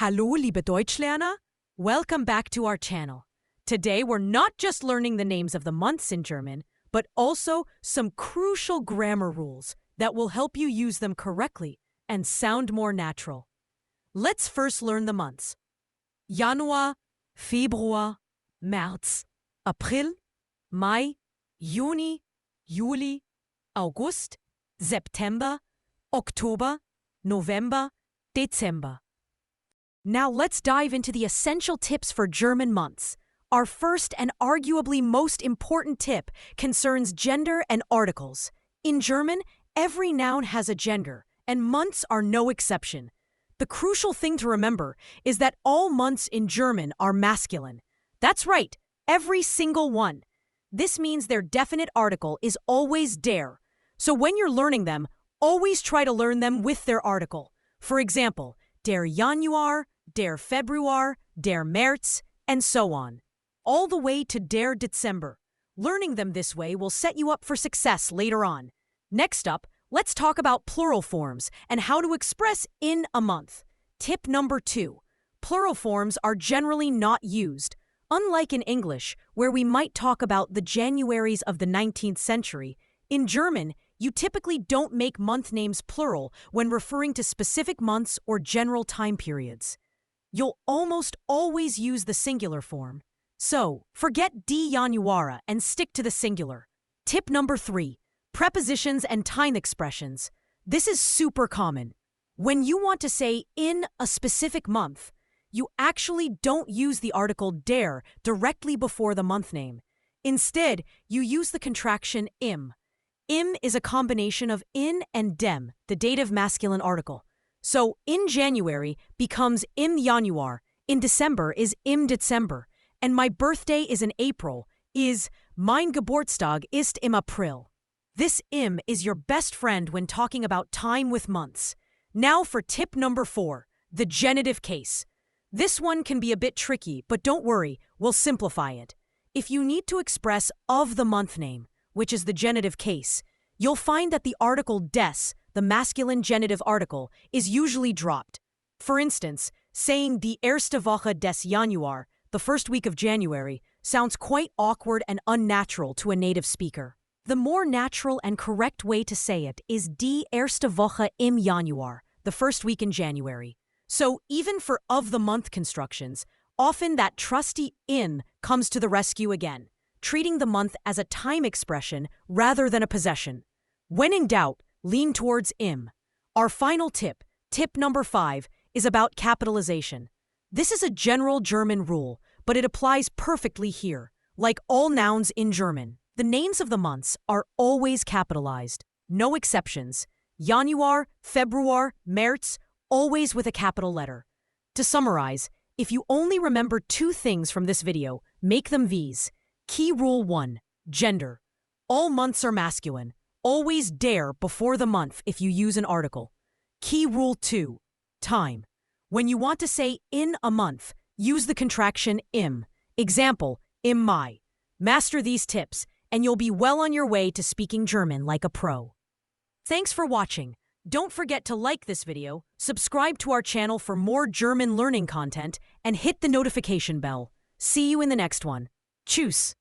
Hallo, liebe Deutschlerner! Welcome back to our channel. Today, we're not just learning the names of the months in German, but also some crucial grammar rules that will help you use them correctly and sound more natural. Let's first learn the months. Januar, Februar, März, April, Mai, Juni, Juli, August, September, Oktober, November, Dezember. Now let's dive into the essential tips for German months. Our first and arguably most important tip concerns gender and articles. In German, every noun has a gender, and months are no exception. The crucial thing to remember is that all months in German are masculine. That's right, every single one. This means their definite article is always der. So when you're learning them, always try to learn them with their article. For example, der Januar, der Februar, der März, and so on. All the way to der Dezember. Learning them this way will set you up for success later on. Next up, let's talk about plural forms and how to express in a month. Tip number 2. Plural forms are generally not used. Unlike in English, where we might talk about the Januaries of the 19th century, in German, you typically don't make month names plural when referring to specific months or general time periods. You'll almost always use the singular form. So, forget die Januare and stick to the singular. Tip number 3. Prepositions and time expressions. This is super common. When you want to say in a specific month, you actually don't use the article der directly before the month name. Instead, you use the contraction im. Im is a combination of in and dem, the dative masculine article. So, in January becomes im Januar, in December is im Dezember, and my birthday is in April is mein Geburtstag ist im April. This im is your best friend when talking about time with months. Now for tip number 4, the genitive case. This one can be a bit tricky, but don't worry, we'll simplify it. If you need to express of the month name, which is the genitive case, you'll find that the article des, the masculine genitive article, is usually dropped. For instance, saying die erste Woche des Januar, the first week of January, sounds quite awkward and unnatural to a native speaker. The more natural and correct way to say it is die erste Woche im Januar, the first week in January. So even for of the month constructions, often that trusty in comes to the rescue again, treating the month as a time expression rather than a possession. When in doubt, lean towards im. Our final tip, tip number 5, is about capitalization. This is a general German rule, but it applies perfectly here. Like all nouns in German, the names of the months are always capitalized. No exceptions. Januar, Februar, März, always with a capital letter. To summarize, if you only remember 2 things from this video, make them these. Key rule 1, gender. All months are masculine. Always der before the month if you use an article. Key rule 2, time. When you want to say in a month, use the contraction im. Example, im Mai. Master these tips, and you'll be well on your way to speaking German like a pro. Thanks for watching. Don't forget to like this video, subscribe to our channel for more German learning content, and hit the notification bell. See you in the next one. Tschüss.